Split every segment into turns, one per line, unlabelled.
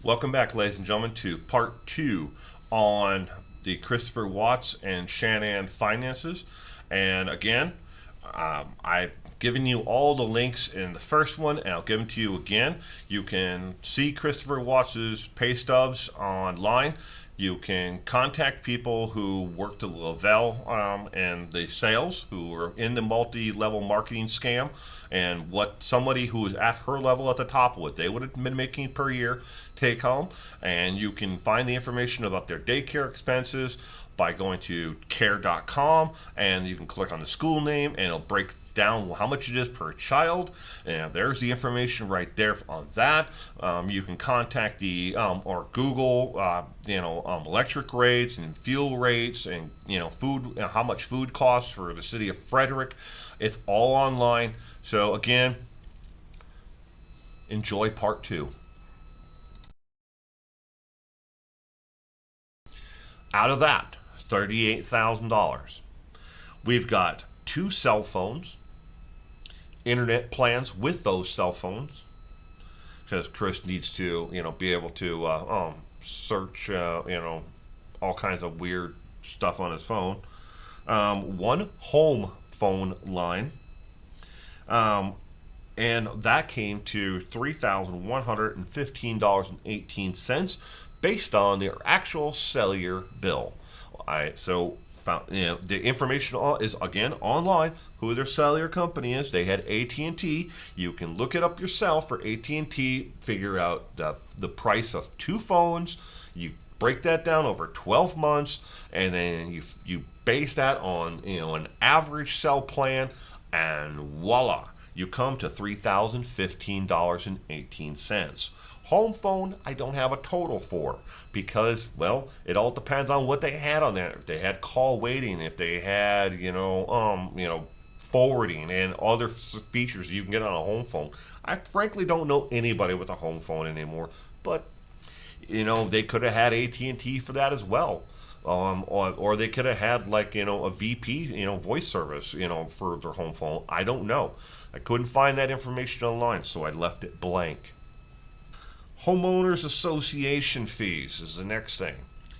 Welcome back, ladies and gentlemen, to part two on the Christopher Watts and Shan'ann finances. And again, I've given you all the links in the first one, and I'll give them to you again. You can see Christopher Watts's pay stubs online. You can contact people who worked at Lavelle and the sales, who were in the multi-level marketing scam, and what somebody who was at her level at the top, what they would have been making per year take home. And you can find the information about their daycare expenses by going to care.com, and you can click on the school name and it'll break down how much it is per child, and there's the information right there on that. You can contact the or Google electric rates and fuel rates, and food, how much food costs for the city of Fredrick. It's all online. So again, enjoy part two. Out of that $38,000, we've got two cell phones, internet plans with those cell phones, because Chris needs to be able to search all kinds of weird stuff on his phone. One home phone line, and that came to $3,115.18 based on their actual cellular bill. So found, the information is again online. Who their cellular company is? They had AT&T. You can look it up yourself for AT&T. Figure out the price of two phones. You break that down over 12 months, and then you base that on an average cell plan, and voila, you come to $3,015.18. Home phone, I don't have a total for, because, well, it all depends on what they had on there. If they had call waiting, if they had forwarding and other features you can get on a home phone. I frankly don't know anybody with a home phone anymore, but they could have had AT&T for that as well. Or they could have had a VP voice service for their home phone. I don't know. I couldn't find that information online, so I left it blank. Homeowners Association fees is the next thing.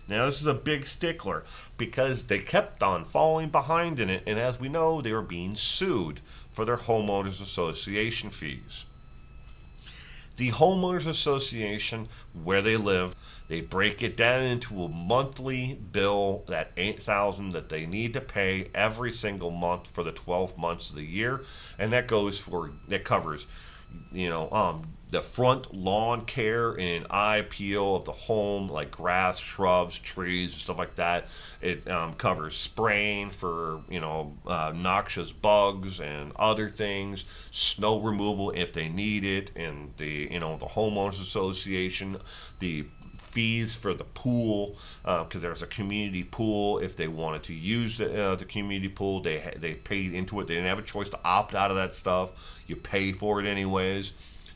Now, this is a big stickler because they kept on falling behind in it, and as we know, they were being sued for their Homeowners Association fees. The Homeowners Association, where they live, they break it down into a monthly bill, that $8,000 that they need to pay every single month for the 12 months of the year, and that covers the front lawn care and eye peel of the home, like grass, shrubs, trees, stuff like that. It covers spraying for noxious bugs and other things, snow removal if they need it, and the homeowners association, the fees for the pool, because there's a community pool. If they wanted to use the community pool, they paid into it. They didn't have a choice to opt out of that stuff. You pay for it anyways.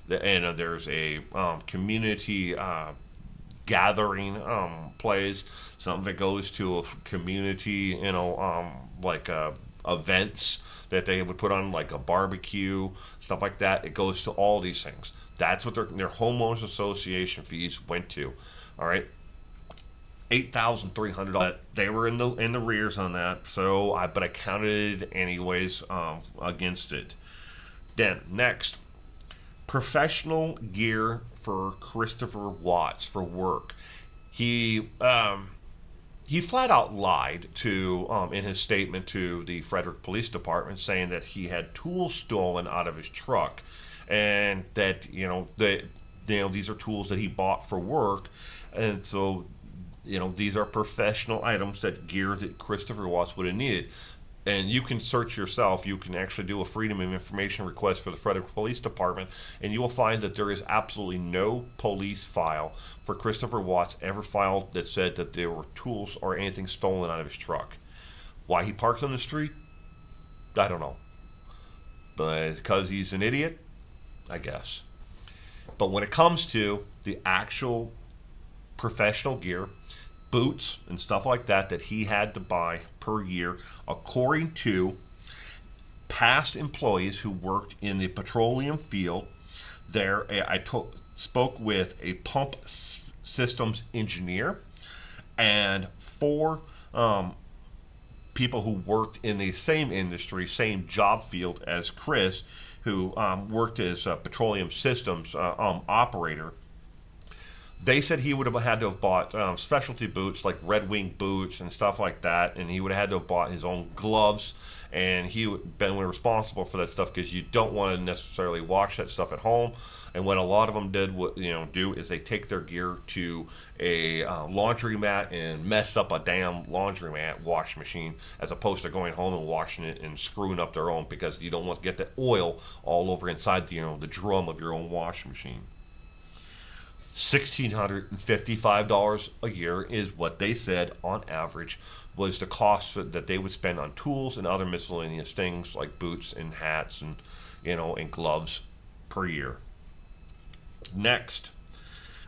And there's a community gathering place, something that goes to a community, events that they would put on, like a barbecue, stuff like that. It goes to all these things. That's what their homeowners association fees went to. All right, $8,300. They were in the rears on that, but I counted it anyways against it. Then next, professional gear for Christopher Watts for work. He flat out lied to in his statement to the Fredrick Police Department, saying that he had tools stolen out of his truck, and that these are tools that he bought for work, and so these are professional items, gear that Christopher Watts would have needed. And you can search yourself. You can actually do a Freedom of Information request for the Frederick Police Department, and you will find that there is absolutely no police file for Christopher Watts ever filed that said that there were tools or anything stolen out of his truck. Why he parks on the street? I don't know. But because he's an idiot? I guess. But when it comes to the actual professional gear, boots and stuff like that he had to buy per year, according to past employees who worked in the petroleum field, spoke with a pump systems engineer and four people who worked in the same industry, same job field as Chris, who worked as a petroleum systems operator. They said he would have had to have bought specialty boots like Red Wing boots and stuff like that, and he would have had to have bought his own gloves, and he would been responsible for that stuff because you don't want to necessarily wash that stuff at home. And what a lot of them did, do is they take their gear to a laundromat and mess up a damn laundromat wash machine, as opposed to going home and washing it and screwing up their own, because you don't want to get the oil all over inside the drum of your own wash machine. $1,655 a year is what they said on average was the cost that they would spend on tools and other miscellaneous things like boots and hats and gloves per year. Next,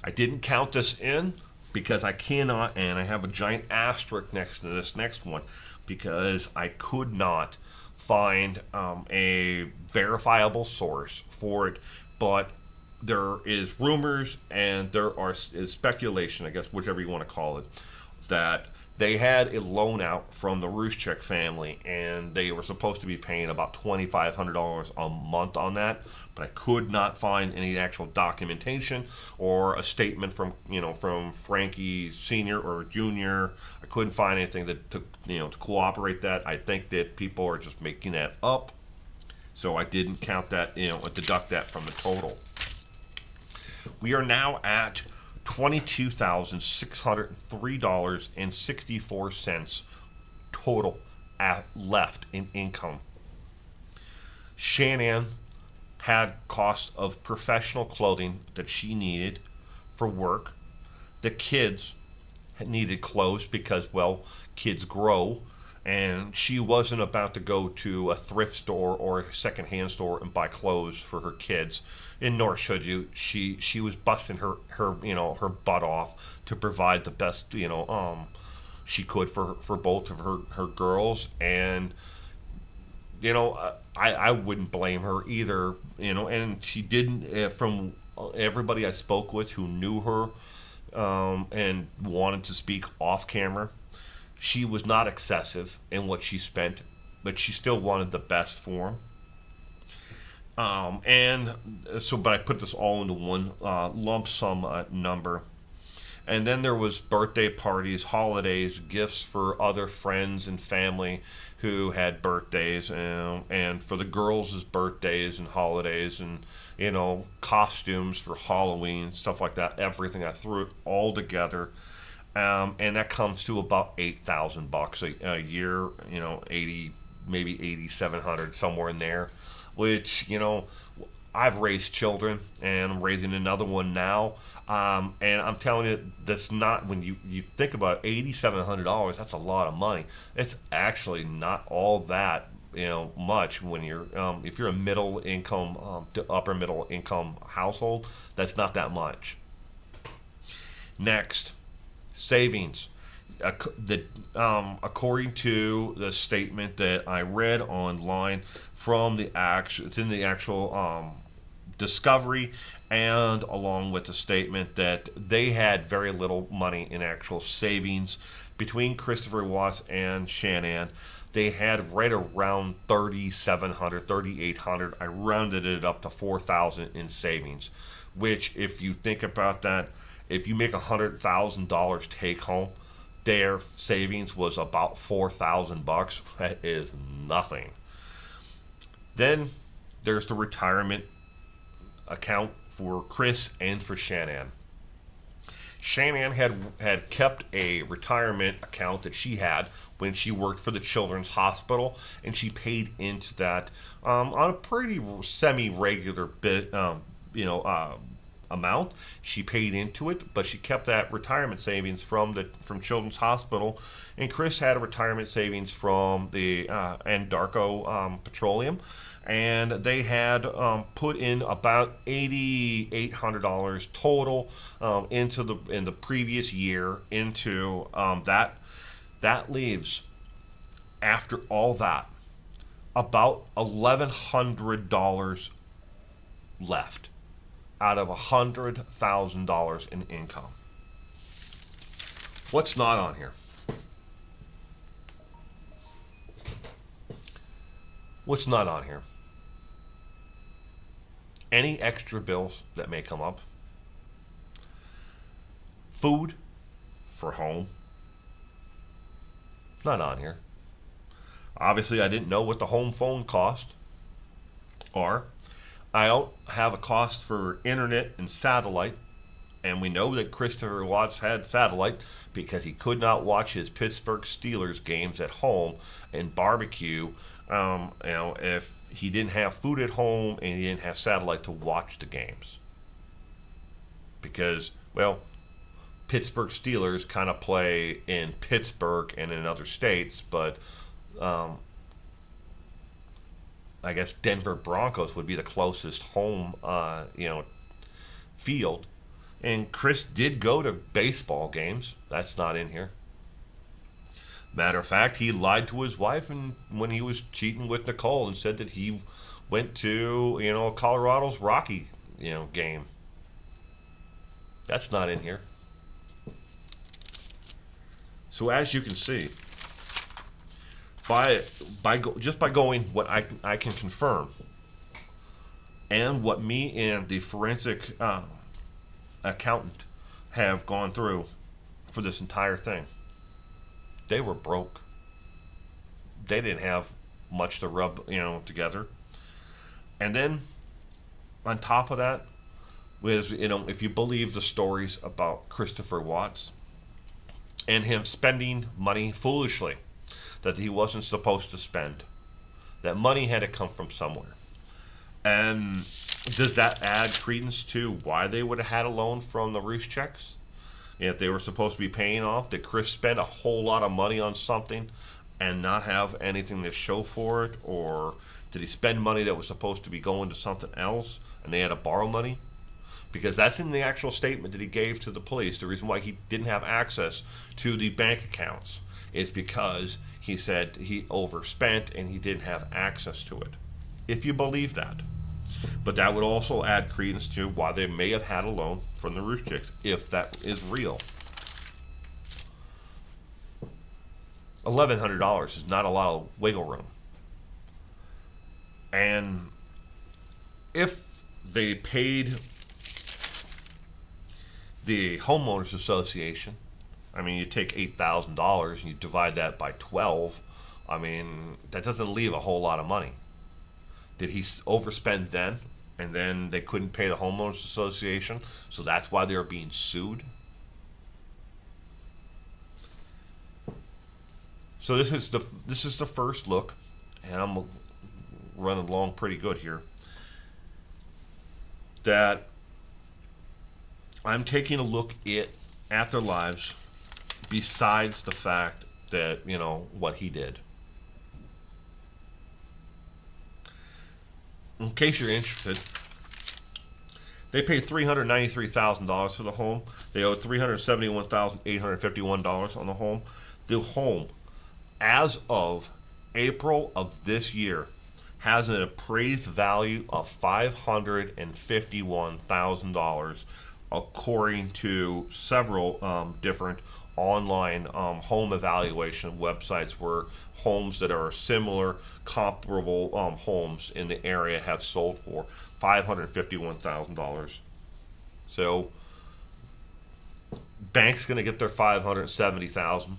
I didn't count this in because I cannot, and I have a giant asterisk next to this next one because I could not find a verifiable source for it, but there is rumors and is speculation, I guess, whichever you want to call it, that they had a loan out from the Ruchek family, and they were supposed to be paying about $2,500 a month on that. But I could not find any actual documentation or a statement from Frankie Senior or Junior. I couldn't find anything to cooperate that. I think that people are just making that up, so I didn't count that, deduct that from the total. We are now at $22,603.64 total left in income. Shan'ann had cost of professional clothing that she needed for work. The kids needed clothes because, well, kids grow, and she wasn't about to go to a thrift store or a secondhand store and buy clothes for her kids. And nor should you. She was busting her butt off to provide the best she could for both of her girls, and I wouldn't blame her either. And she didn't. From everybody I spoke with who knew her and wanted to speak off camera, she was not excessive in what she spent, but she still wanted the best for him. But I put this all into one lump sum number. And then there was birthday parties, holidays, gifts for other friends and family who had birthdays, and for the girls' birthdays and holidays, and costumes for Halloween, stuff like that. Everything, I threw it all together, and that comes to about $8,000 a year. 80, maybe 8,700, somewhere in there. Which I've raised children, and I'm raising another one now. And I'm telling you, that's not, when you think about $8,700, that's a lot of money. It's actually not all that much when you're if you're a middle income to upper middle income household. That's not that much. Next, savings. According to the statement that I read online from it's in the actual discovery, and along with the statement that they had very little money in actual savings between Christopher Watts and Shan'ann. They had right around 3,700, 3,800. I rounded it up to 4,000 in savings, which, if you think about that, if you make $100,000 take home, their savings was about $4,000. That is nothing. Then there's the retirement account for Chris and for Shan'ann. Shan'ann had kept a retirement account that she had when she worked for the Children's Hospital, and she paid into that on a pretty semi-regular amount. She paid into it, but she kept that retirement savings from Children's Hospital. And Chris had a retirement savings from the Anadarko Petroleum, and they had put in about $8,800 total in the previous year into that. That leaves, after all that, about $1,100 left out of $100,000 in income. What's not on here? What's not on here? Any extra bills that may come up. Food for home. Not on here. Obviously, I didn't know what the home phone cost. Or I don't have a cost for internet and satellite. And we know that Christopher Watts had satellite because he could not watch his Pittsburgh Steelers games at home and barbecue. If he didn't have food at home and he didn't have satellite to watch the games, because Pittsburgh Steelers kind of play in Pittsburgh and in other states, but I guess Denver Broncos would be the closest home, field. And Chris did go to baseball games. That's not in here. Matter of fact, he lied to his wife and when he was cheating with Nicole and said that he went to, Colorado's Rocky, game. That's not in here. So as you can see, just by going what I can confirm, and what me and the forensic accountant have gone through for this entire thing, they were broke. They didn't have much to rub, together. And then on top of that was, if you believe the stories about Christopher Watts and him spending money foolishly that he wasn't supposed to spend, that money had to come from somewhere. And does that add credence to why they would have had a loan from the Rucheks? If they were supposed to be paying off, did Chris spend a whole lot of money on something and not have anything to show for it? Or did he spend money that was supposed to be going to something else and they had to borrow money? Because that's in the actual statement that he gave to the police. The reason why he didn't have access to the bank accounts is because he said he overspent and he didn't have access to it. If you believe that. But that would also add credence to why they may have had a loan from the Rucheks, if that is real. $1,100 is not a lot of wiggle room. And if they paid the homeowners association, you take $8,000 and you divide that by 12, that doesn't leave a whole lot of money. Did he overspend then, and then they couldn't pay the homeowners association, so that's why they were being sued? So this is the first look, and I'm running along pretty good here, that I'm taking a look at their lives besides the fact that, what he did. In case you're interested, they paid $393,000 for the home. They owed $371,851 on the home. The home, as of April of this year, has an appraised value of $551,000, according to several different online home evaluation websites where homes that are similar, comparable homes in the area have sold for $551,000. So bank's going to get their $570,000.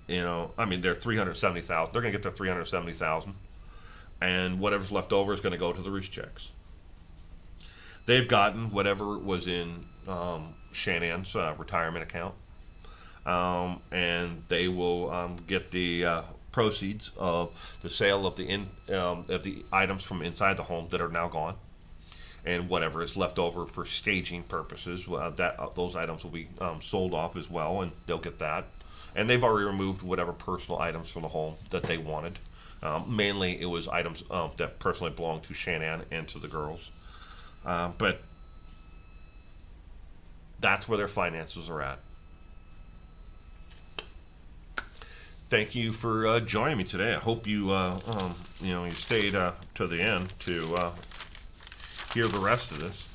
They're $370,000. They're going to get their $370,000, and whatever's left over is going to go to the Rucheks. They've gotten whatever was in Shan'ann's retirement account, and they will get the proceeds of the sale of the items from inside the home that are now gone, and whatever is left over for staging purposes. Those items will be sold off as well, and they'll get that. And they've already removed whatever personal items from the home that they wanted. Mainly, it was items that personally belonged to Shan'ann and to the girls. But that's where their finances are at. Thank you for joining me today. I hope you you stayed to the end to hear the rest of this.